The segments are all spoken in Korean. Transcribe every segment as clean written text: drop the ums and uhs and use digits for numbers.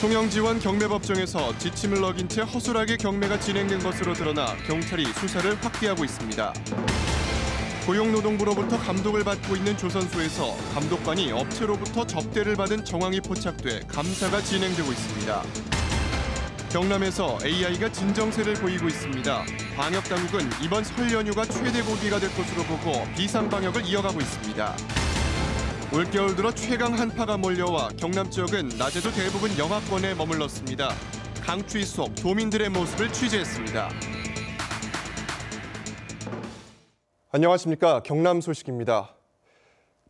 통영지원 경매법정에서 지침을 어긴 채 허술하게 경매가 진행된 것으로 드러나 경찰이 수사를 확대하고 있습니다. 고용노동부로부터 감독을 받고 있는 조선소에서 감독관이 업체로부터 접대를 받은 정황이 포착돼 감사가 진행되고 있습니다. 경남에서 AI가 진정세를 보이고 있습니다. 방역당국은 이번 설 연휴가 최대 고비가 될 것으로 보고 비상방역을 이어가고 있습니다. 올겨울 들어 최강 한파가 몰려와 경남 지역은 낮에도 대부분 영하권에 머물렀습니다. 강추위 속 도민들의 모습을 취재했습니다. 안녕하십니까. 경남 소식입니다.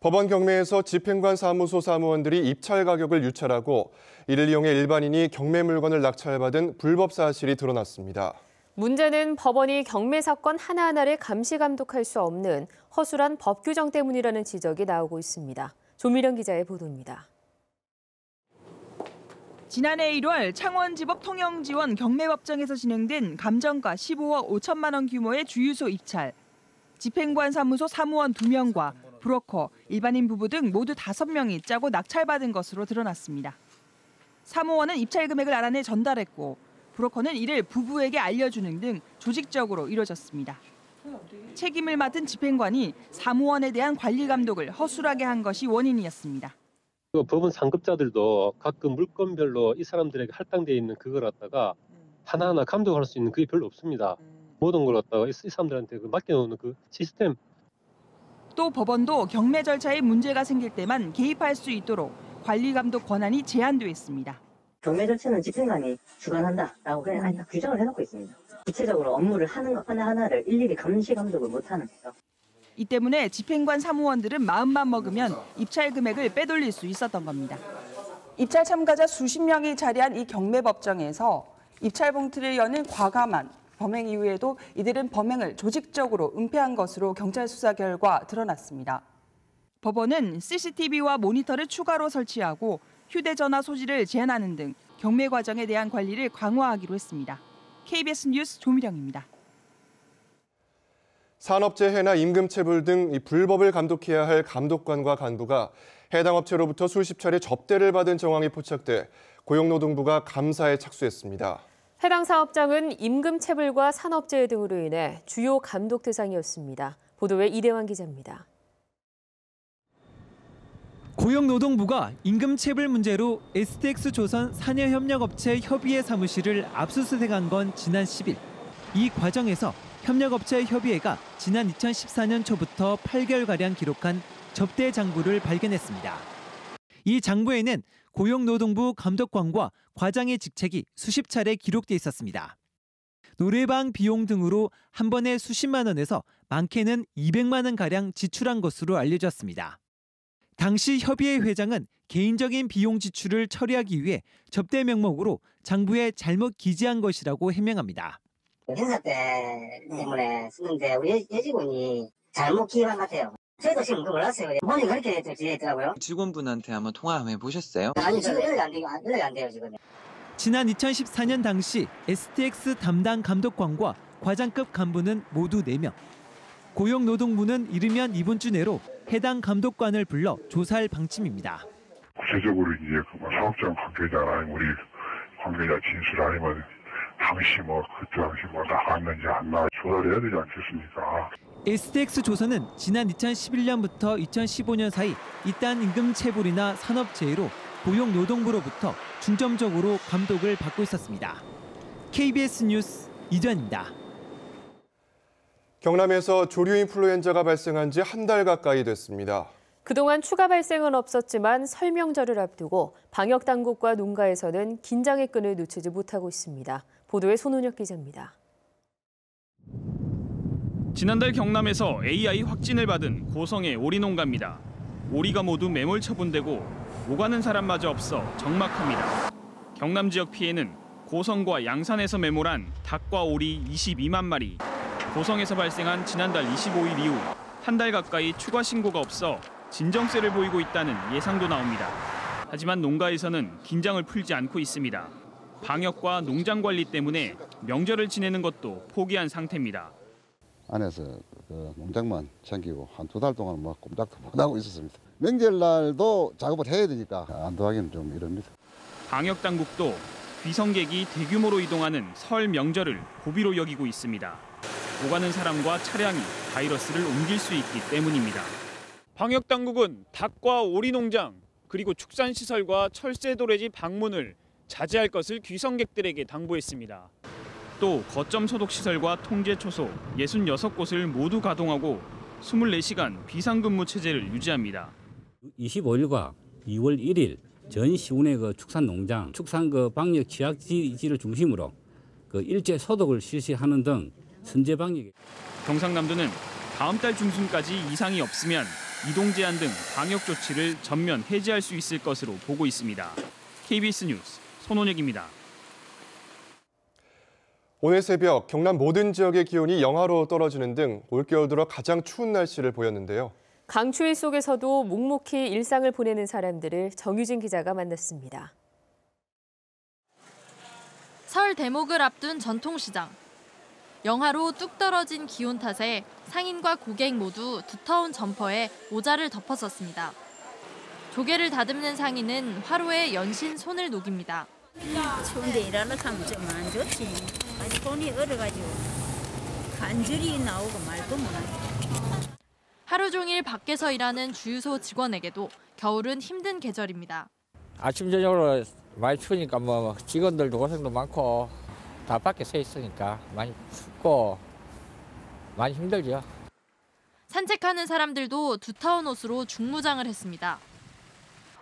법원 경매에서 집행관 사무소 사무원들이 입찰 가격을 유찰하고 이를 이용해 일반인이 경매 물건을 낙찰받은 불법 사실이 드러났습니다. 문제는 법원이 경매 사건 하나하나를 감시 감독할 수 없는 허술한 법 규정 때문이라는 지적이 나오고 있습니다. 조미령 기자의 보도입니다. 지난해 1월 창원지법 통영지원 경매법정에서 진행된 감정가 15억 5천만 원 규모의 주유소 입찰. 집행관 사무소 사무원 2명과 브로커, 일반인 부부 등 모두 5명이 짜고 낙찰받은 것으로 드러났습니다. 사무원은 입찰 금액을 알아내 전달했고 브로커는 이를 부부에게 알려주는 등 조직적으로 이뤄졌습니다. 책임을 맡은 집행관이 사무원에 대한 관리 감독을 허술하게 한 것이 원인이었습니다. 법원 상급자들도 가끔 물건별로 이 사람들에게 할당되어 있는 그걸 갖다가 하나하나 감독할 수 있는 그게 별로 없습니다. 모든 걸 갖다가 이 사람들한테 맡겨놓는 그 시스템. 또 법원도 경매 절차에 문제가 생길 때만 개입할 수 있도록 관리 감독 권한이 제한돼 있습니다. 경매 절차는 집행관이 주관한다라고 그냥 규정을 해놓고 있습니다. 구체적으로 업무를 하는 것 하나하나를 일일이 감시 감독을 못하는 거죠. 이 때문에 집행관 사무원들은 마음만 먹으면 입찰 금액을 빼돌릴 수 있었던 겁니다. 입찰 참가자 수십 명이 자리한 이 경매법정에서 입찰 봉투를 여는 과감한 범행 이후에도 이들은 범행을 조직적으로 은폐한 것으로 경찰 수사 결과 드러났습니다. 법원은 CCTV와 모니터를 추가로 설치하고 휴대전화 소지를 제한하는 등 경매 과정에 대한 관리를 강화하기로 했습니다. KBS 뉴스 조미령입니다. 산업재해나 임금체불 등 이 불법을 감독해야 할 감독관과 간부가 해당 업체로부터 수십 차례 접대를 받은 정황이 포착돼 고용노동부가 감사에 착수했습니다. 해당 사업장은 임금체불과 산업재해 등으로 인해 주요 감독 대상이었습니다. 보도에 이대환 기자입니다. 고용노동부가 임금체불 문제로 STX조선 사내협력업체 협의회 사무실을 압수수색한 건 지난 10일. 이 과정에서 협력업체 협의회가 지난 2014년 초부터 8개월가량 기록한 접대 장부를 발견했습니다. 이 장부에는 고용노동부 감독관과 과장의 직책이 수십 차례 기록돼 있었습니다. 노래방 비용 등으로 한 번에 수십만 원에서 많게는 200만 원가량 지출한 것으로 알려졌습니다. 당시 협의회 회장은 개인적인 비용 지출을 처리하기 위해 접대 명목으로 장부에 잘못 기재한 것이라고 해명합니다. 행사 때문에 쓰는데 우리 여직원이 잘못 기재한 것 같아요. 저희도 지금 그거 몰랐어요. 본인 그렇게 지냈더라고요. 직원분한테 한번 통화 한번 해보셨어요? 아니 지금 연락이 안 돼요 지금. 지난 2014년 당시 STX 담당 감독관과 과장급 간부는 모두 4명. 고용노동부는 이르면 이번 주 내로 해당 감독관을 불러 조사할 방침입니다. 구체적으로 이제 사업장 관계자나 우리 관계자 진술 아니면 당시 그때 당시 나갔는지 안 나 조사를 해야 되지 않겠습니까? STX조선은 지난 2011년부터 2015년 사이 이딴 임금체불이나 산업재해로 고용노동부로부터 중점적으로 감독을 받고 있었습니다. KBS 뉴스 이전입니다. 경남에서 조류 인플루엔자가 발생한 지 한 달 가까이 됐습니다. 그동안 추가 발생은 없었지만 설 명절을 앞두고 방역당국과 농가에서는 긴장의 끈을 놓치지 못하고 있습니다. 보도에 손은혁 기자입니다. 지난달 경남에서 AI 확진을 받은 고성의 오리 농가입니다. 오리가 모두 매몰 처분되고 오가는 사람마저 없어 적막합니다. 경남 지역 피해는 고성과 양산에서 매몰한 닭과 오리 22만 마리, 고성에서 발생한 지난달 25일 이후 한 달 가까이 추가 신고가 없어 진정세를 보이고 있다는 예상도 나옵니다. 하지만 농가에서는 긴장을 풀지 않고 있습니다. 방역과 농장 관리 때문에 명절을 지내는 것도 포기한 상태입니다. 안에서 농장만 챙기고 한 2달 동안 꼼짝도 못 하고 있었습니다. 명절날도 작업을 해야 되니까 안도하기는 좀 이럽니다. 방역당국도 귀성객이 대규모로 이동하는 설 명절을 고비로 여기고 있습니다. 오가는 사람과 차량이 바이러스를 옮길 수 있기 때문입니다. 방역당국은 닭과 오리 농장, 그리고 축산시설과 철새도래지 방문을 자제할 것을 귀성객들에게 당부했습니다. 또 거점 소독시설과 통제초소 66곳을 모두 가동하고 24시간 비상근무 체제를 유지합니다. 25일과 2월 1일 전 시군의 축산농장, 축산 방역 취약지를 중심으로 일제 소독을 실시하는 등 선제 방역. 경상남도는 다음 달 중순까지 이상이 없으면 이동 제한 등 방역 조치를 전면 해제할 수 있을 것으로 보고 있습니다. KBS 뉴스 손원혁입니다. 오늘 새벽 경남 모든 지역의 기온이 영하로 떨어지는 등 올겨울 들어 가장 추운 날씨를 보였는데요. 강추위 속에서도 묵묵히 일상을 보내는 사람들을 정유진 기자가 만났습니다. 설 대목을 앞둔 전통시장. 영하로 뚝 떨어진 기온 탓에 상인과 고객 모두 두터운 점퍼에 모자를 덮었었습니다. 조개를 다듬는 상인은 화로에 연신 손을 녹입니다. 추운데 일하러 가면 좀 안 좋지. 아직 손이 얼어가지고 간절히 나오고 말도 못하지. 하루 종일 밖에서 일하는 주유소 직원에게도 겨울은 힘든 계절입니다. 아침 저녁으로 많이 추우니까 뭐 직원들도 고생도 많고 다 밖에 서 있으니까 많이 춥고 많이 힘들죠. 산책하는 사람들도 두터운 옷으로 중무장을 했습니다.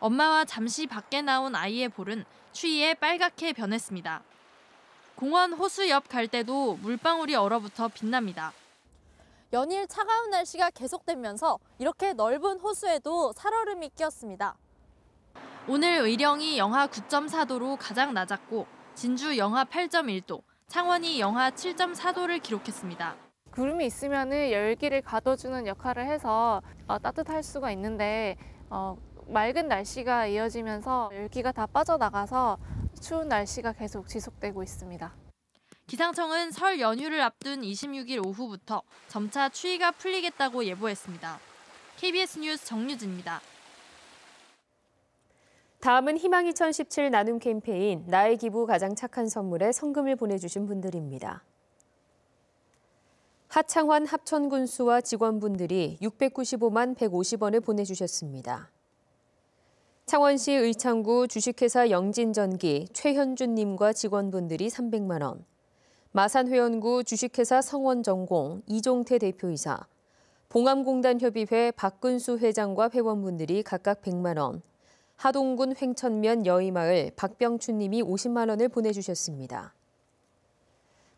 엄마와 잠시 밖에 나온 아이의 볼은 추위에 빨갛게 변했습니다. 공원 호수 옆 갈대도 물방울이 얼어붙어 빛납니다. 연일 차가운 날씨가 계속되면서 이렇게 넓은 호수에도 살얼음이 끼었습니다. 오늘 의령이 영하 9.4도로 가장 낮았고 진주 영하 8.1도, 창원이 영하 7.4도를 기록했습니다. 구름이 있으면 열기를 가둬주는 역할을 해서 따뜻할 수가 있는데 맑은 날씨가 이어지면서 열기가 다 빠져나가서 추운 날씨가 계속 지속되고 있습니다. 기상청은 설 연휴를 앞둔 26일 오후부터 점차 추위가 풀리겠다고 예보했습니다. KBS 뉴스 정유진입니다. 다음은 희망 2017 나눔 캠페인 나의 기부 가장 착한 선물에 성금을 보내주신 분들입니다. 하창환 합천군수와 직원분들이 695만 150원을 보내주셨습니다. 창원시 의창구 주식회사 영진전기 최현준님과 직원분들이 300만 원, 마산회원구 주식회사 성원전공 이종태 대표이사, 봉암공단협의회 박근수 회장과 회원분들이 각각 100만 원, 하동군 횡천면 여의마을 박병춘님이 50만 원을 보내주셨습니다.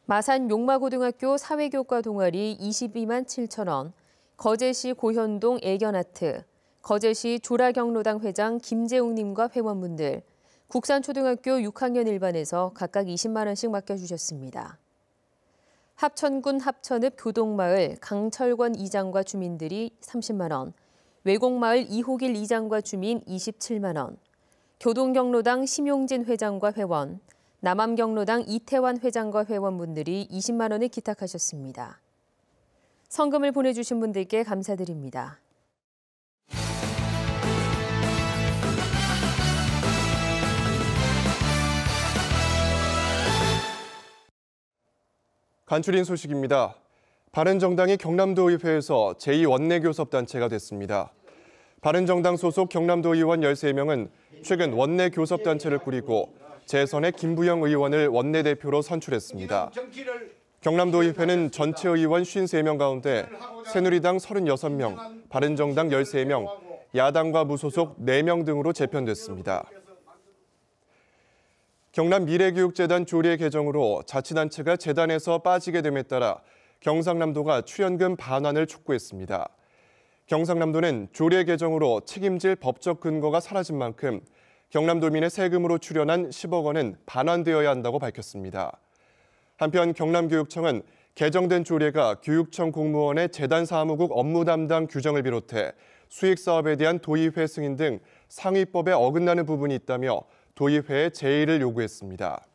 마산 용마고등학교 사회교과 동아리 22만 7천 원, 거제시 고현동 애견아트, 거제시 조라경로당 회장 김재웅님과 회원분들, 국산초등학교 6학년 1반에서 각각 20만 원씩 맡겨주셨습니다. 합천군 합천읍 교동마을 강철권 이장과 주민들이 30만 원, 외곡마을 이호길 이장과 주민 27만 원, 교동경로당 심용진 회장과 회원, 남암경로당 이태환 회장과 회원분들이 20만 원을 기탁하셨습니다. 성금을 보내주신 분들께 감사드립니다. 간추린 소식입니다. 바른정당이 경남도 의회에서 제2원내교섭단체가 됐습니다. 바른정당 소속 경남도 의원 13명은 최근 원내교섭단체를 꾸리고 재선의 김부영 의원을 원내대표로 선출했습니다. 경남도 의회는 전체 의원 53명 가운데 새누리당 36명, 바른정당 13명, 야당과 무소속 4명 등으로 재편됐습니다. 경남 미래교육재단 조례 개정으로 자치단체가 재단에서 빠지게 됨에 따라 경상남도가 출연금 반환을 촉구했습니다. 경상남도는 조례 개정으로 책임질 법적 근거가 사라진 만큼 경남도민의 세금으로 출연한 10억 원은 반환되어야 한다고 밝혔습니다. 한편 경남교육청은 개정된 조례가 교육청 공무원의 재단 사무국 업무 담당 규정을 비롯해 수익 사업에 대한 도의회 승인 등 상위법에 어긋나는 부분이 있다며 도의회에 제의를 요구했습니다.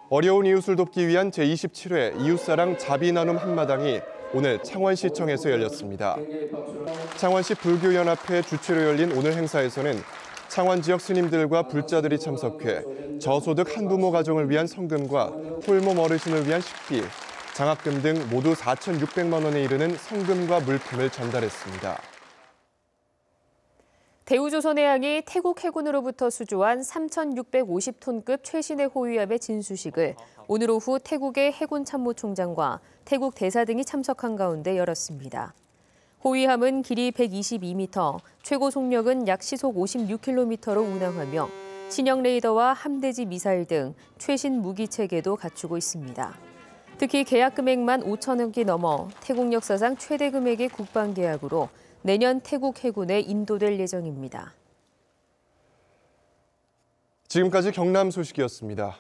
어려운 이웃을 돕기 위한 제27회 이웃사랑 자비나눔 한마당이 오늘 창원시청에서 열렸습니다. 창원시 불교연합회 주최로 열린 오늘 행사에서는 창원 지역 스님들과 불자들이 참석해 저소득 한부모 가정을 위한 성금과 홀몸 어르신을 위한 식비, 장학금 등 모두 4,600만 원에 이르는 성금과 물품을 전달했습니다. 대우조선해양이 태국 해군으로부터 수주한 3,650톤급 최신의 호위함의 진수식을 오늘 오후 태국의 해군 참모총장과 태국 대사 등이 참석한 가운데 열었습니다. 호위함은 길이 122m, 최고 속력은 약 시속 56km로 운항하며 신형 레이더와 함대지 미사일 등 최신 무기 체계도 갖추고 있습니다. 특히 계약 금액만 5천억이 넘어 태국 역사상 최대 금액의 국방 계약으로 내년 태국 해군에 인도될 예정입니다. 지금까지 경남 소식이었습니다.